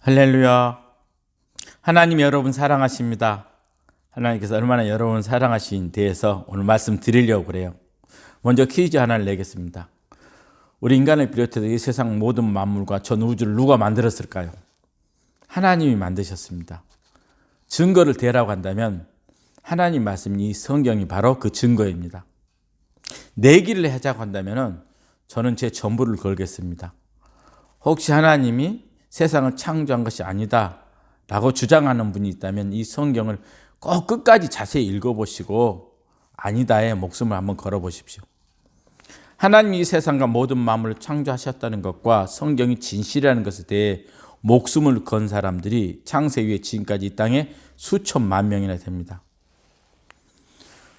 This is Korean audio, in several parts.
할렐루야. 하나님 여러분 사랑하십니다. 하나님께서 얼마나 여러분 사랑하신 대해서 오늘 말씀 드리려고 그래요. 먼저 퀴즈 하나를 내겠습니다. 우리 인간을 비롯해서 이 세상 모든 만물과 전 우주를 누가 만들었을까요? 하나님이 만드셨습니다. 증거를 대라고 한다면 하나님 말씀 이 성경이 바로 그 증거입니다. 내기를 하자고 한다면 저는 제 전부를 걸겠습니다. 혹시 하나님이 세상을 창조한 것이 아니다 라고 주장하는 분이 있다면 이 성경을 꼭 끝까지 자세히 읽어보시고 아니다에 목숨을 한번 걸어보십시오. 하나님이 이 세상과 모든 만물을 창조하셨다는 것과 성경이 진실이라는 것에 대해 목숨을 건 사람들이 창세기에 지금까지 이 땅에 수천만 명이나 됩니다.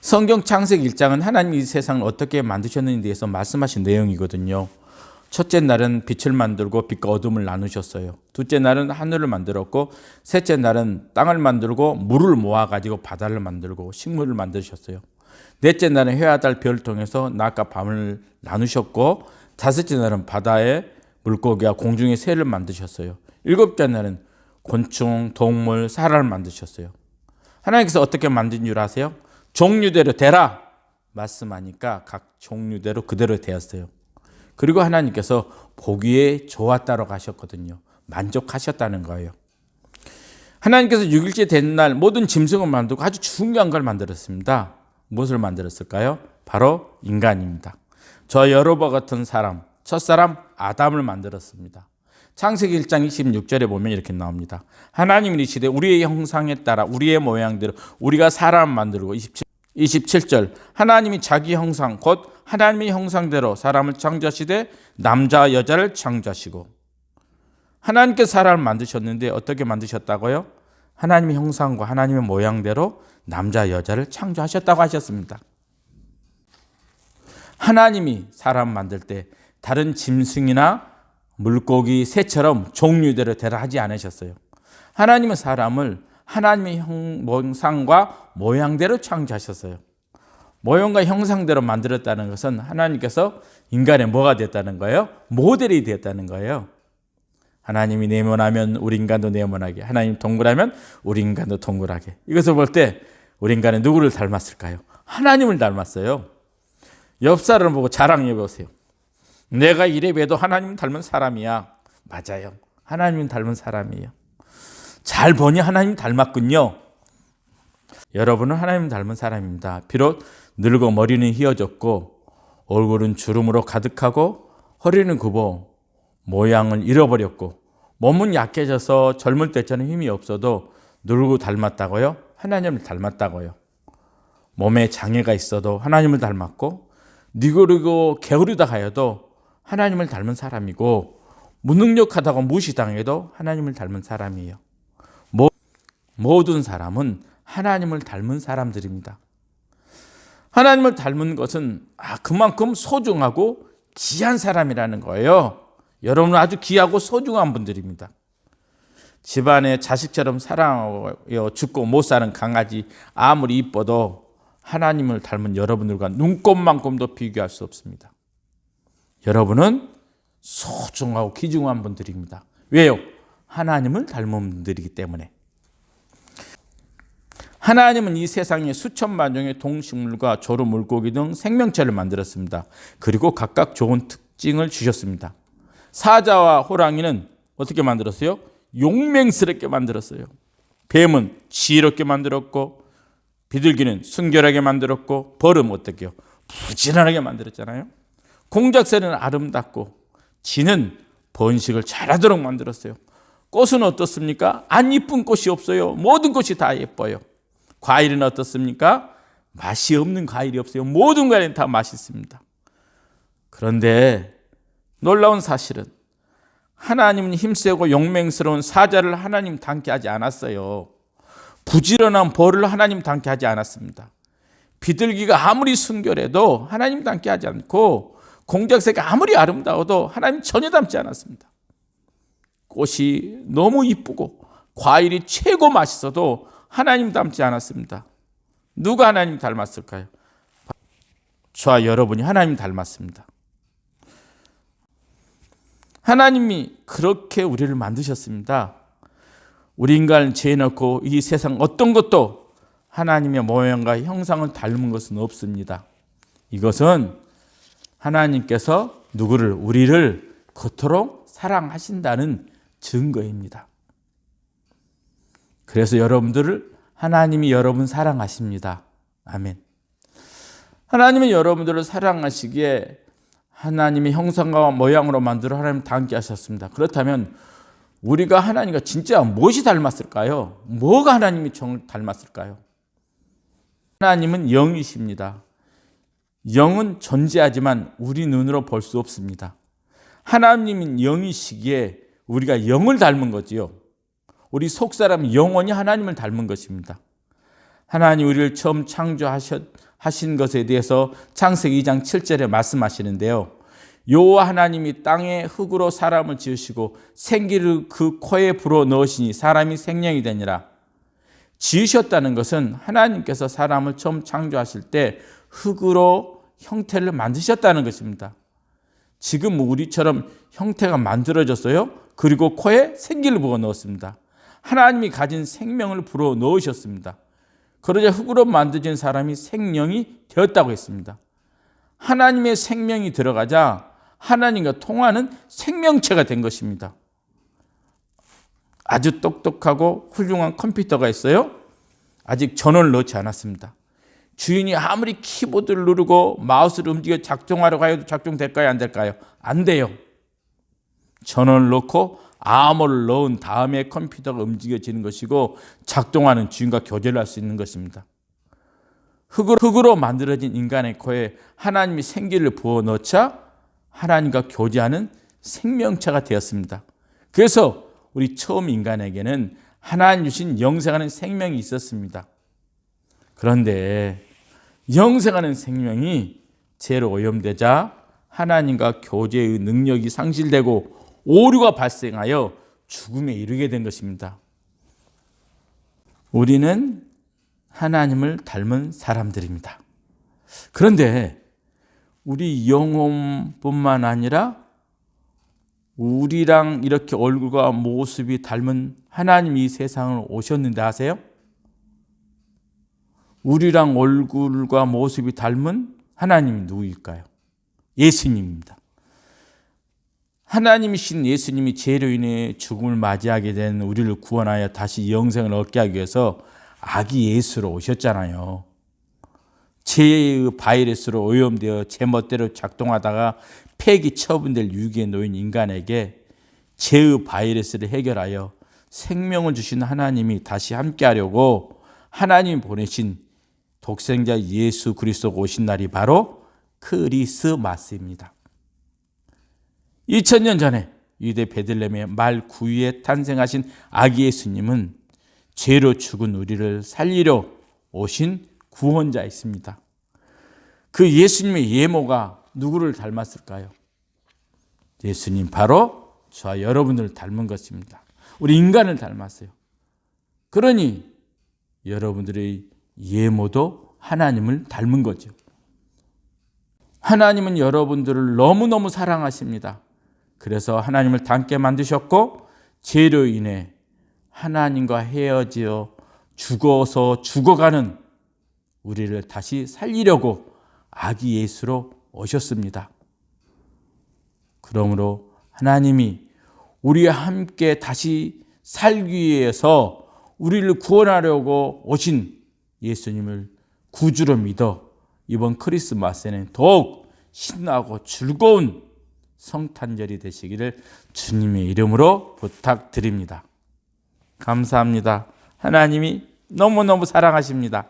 성경 창세기 1장은 하나님이 이 세상을 어떻게 만드셨는지에 대해서 말씀하신 내용이거든요. 첫째 날은 빛을 만들고 빛과 어둠을 나누셨어요. 둘째 날은 하늘을 만들었고 셋째 날은 땅을 만들고 물을 모아가지고 바다를 만들고 식물을 만드셨어요. 넷째 날은 해와 달 별을 통해서 낮과 밤을 나누셨고 다섯째 날은 바다의 물고기와 공중의 새를 만드셨어요. 일곱째 날은 곤충, 동물, 사람을 만드셨어요. 하나님께서 어떻게 만든 줄 아세요? 종류대로 되라 말씀하니까 각 종류대로 그대로 되었어요. 그리고 하나님께서 보기에 좋았다고 하셨거든요. 만족하셨다는 거예요. 하나님께서 6일째 된 날 모든 짐승을 만들고 아주 중요한 걸 만들었습니다. 무엇을 만들었을까요? 바로 인간입니다. 저 여러분과 같은 사람, 첫사람 아담을 만들었습니다. 창세기 1장 26절에 보면 이렇게 나옵니다. 하나님이 이르시되 우리의 형상에 따라 우리의 모양대로 우리가 사람을 만들고 27절 하나님이 자기 형상 곧 하나님의 형상대로 사람을 창조하시되 남자와 여자를 창조하시고 하나님께서 사람을 만드셨는데 어떻게 만드셨다고요? 하나님의 형상과 하나님의 모양대로 남자 여자를 창조하셨다고 하셨습니다. 하나님이 사람 만들 때 다른 짐승이나 물고기, 새처럼 종류대로 되라 하지 않으셨어요. 하나님은 사람을 하나님의 형상과 모양대로 창조하셨어요. 모형과 형상대로 만들었다는 것은 하나님께서 인간의 뭐가 됐다는 거예요? 모델이 됐다는 거예요. 하나님이 네모나면 우리 인간도 네모나게, 하나님 동그라면 우리 인간도 동그랗게. 이것을 볼 때 우리 인간은 누구를 닮았을까요? 하나님을 닮았어요. 옆 사람을 보고 자랑해 보세요. 내가 이래 봬도 하나님 닮은 사람이야. 맞아요. 하나님 닮은 사람이에요. 잘 보니 하나님 닮았군요. 여러분은 하나님 닮은 사람입니다. 비록 늙어 머리는 휘어졌고 얼굴은 주름으로 가득하고 허리는 굽어 모양을 잃어버렸고 몸은 약해져서 젊을 때처럼 힘이 없어도 늙고 닮았다고요? 하나님을 닮았다고요. 몸에 장애가 있어도 하나님을 닮았고 늙어리고 게으르다 하여도 하나님을 닮은 사람이고 무능력하다고 무시당해도 하나님을 닮은 사람이에요. 모든 사람은 하나님을 닮은 사람들입니다. 하나님을 닮은 것은 그만큼 소중하고 귀한 사람이라는 거예요. 여러분은 아주 귀하고 소중한 분들입니다. 집안의 자식처럼 사랑하여 죽고 못 사는 강아지 아무리 이뻐도 하나님을 닮은 여러분들과 눈꼽만큼도 비교할 수 없습니다. 여러분은 소중하고 귀중한 분들입니다. 왜요? 하나님을 닮은 분들이기 때문에. 하나님은 이 세상에 수천만 종의 동식물과 조류, 물고기 등 생명체를 만들었습니다. 그리고 각각 좋은 특징을 주셨습니다. 사자와 호랑이는 어떻게 만들었어요? 용맹스럽게 만들었어요. 뱀은 지혜롭게 만들었고 비둘기는 순결하게 만들었고 벌은 어떻게요? 부지런하게 만들었잖아요. 공작새는 아름답고 쥐는 번식을 잘하도록 만들었어요. 꽃은 어떻습니까? 안 이쁜 꽃이 없어요. 모든 꽃이 다 예뻐요. 과일은 어떻습니까? 맛이 없는 과일이 없어요. 모든 과일은 다 맛있습니다. 그런데 놀라운 사실은 하나님은 힘세고 용맹스러운 사자를 하나님 닮게 하지 않았어요. 부지런한 벌을 하나님 닮게 하지 않았습니다. 비둘기가 아무리 순결해도 하나님 닮게 하지 않고 공작새가 아무리 아름다워도 하나님 전혀 닮지 않았습니다. 꽃이 너무 이쁘고 과일이 최고 맛있어도 하나님 닮지 않았습니다. 누가 하나님 닮았을까요? 저와 여러분이 하나님 닮았습니다. 하나님이 그렇게 우리를 만드셨습니다. 우리 인간을 죄놓고 이 세상 어떤 것도 하나님의 모양과 형상을 닮은 것은 없습니다. 이것은 하나님께서 우리를 그토록 사랑하신다는 증거입니다. 그래서 하나님이 여러분 사랑하십니다. 아멘. 하나님은 여러분들을 사랑하시기에 하나님의 형상과 모양으로 만들어 하나님 닮게 하셨습니다. 그렇다면 우리가 하나님과 진짜 무엇이 닮았을까요? 뭐가 하나님이 닮았을까요? 하나님은 영이십니다. 영은 존재하지만 우리 눈으로 볼 수 없습니다. 하나님은 영이시기에 우리가 영을 닮은 거지요. 우리 속사람 영혼이 하나님을 닮은 것입니다. 하나님 우리를 처음 창조하신 것에 대해서 창세기 2장 7절에 말씀하시는데요. 여호와 하나님이 땅에 흙으로 사람을 지으시고 생기를 그 코에 불어 넣으시니 사람이 생명이 되니라. 지으셨다는 것은 하나님께서 사람을 처음 창조하실 때 흙으로 형태를 만드셨다는 것입니다. 지금 우리처럼 형태가 만들어졌어요. 그리고 코에 생기를 부어 넣었습니다. 하나님이 가진 생명을 불어 넣으셨습니다. 그러자 흙으로 만들어진 사람이 생명이 되었다고 했습니다. 하나님의 생명이 들어가자 하나님과 통하는 생명체가 된 것입니다. 아주 똑똑하고 훌륭한 컴퓨터가 있어요. 아직 전원을 넣지 않았습니다. 주인이 아무리 키보드를 누르고 마우스를 움직여 작동하려고 해도 작동될까요? 안 될까요? 안 돼요. 전원을 넣고 암호를 넣은 다음에 컴퓨터가 움직여지는 것이고 작동하는 주인과 교제를 할 수 있는 것입니다. 흙으로 만들어진 인간의 코에 하나님이 생기를 부어 넣자 하나님과 교제하는 생명체가 되었습니다. 그래서 우리 처음 인간에게는 하나님 주신 영생하는 생명이 있었습니다. 그런데 영생하는 생명이 죄로 오염되자 하나님과 교제의 능력이 상실되고 오류가 발생하여 죽음에 이르게 된 것입니다. 우리는 하나님을 닮은 사람들입니다. 그런데 우리 영혼뿐만 아니라 우리랑 이렇게 얼굴과 모습이 닮은 하나님이 이 세상을 오셨는데 아세요? 우리랑 얼굴과 모습이 닮은 하나님이 누구일까요? 예수님입니다. 하나님이신 예수님이 죄로 인해 죽음을 맞이하게 된 우리를 구원하여 다시 영생을 얻게 하기 위해서 아기 예수로 오셨잖아요. 죄의 바이러스로 오염되어 제멋대로 작동하다가 폐기 처분될 유기에 놓인 인간에게 죄의 바이러스를 해결하여 생명을 주신 하나님이 다시 함께하려고 하나님이 보내신 독생자 예수 그리스도가 오신 날이 바로 크리스마스입니다. 2000년 전에 유대 베들레헴의 말 9위에 탄생하신 아기 예수님은 죄로 죽은 우리를 살리려 오신 구원자이십니다. 그 예수님의 예모가 누구를 닮았을까요? 예수님 바로 저와 여러분을 닮은 것입니다. 우리 인간을 닮았어요. 그러니 여러분들의 예모도 하나님을 닮은 거죠. 하나님은 여러분들을 너무너무 사랑하십니다. 그래서 하나님을 닮게 만드셨고 죄로 인해 하나님과 헤어져 죽어가는 우리를 다시 살리려고 아기 예수로 오셨습니다. 그러므로 하나님이 우리와 함께 다시 살기 위해서 우리를 구원하려고 오신 예수님을 구주로 믿어 이번 크리스마스에는 더욱 신나고 즐거운 성탄절이 되시기를 주님의 이름으로 부탁드립니다. 감사합니다. 하나님이 너무너무 사랑하십니다.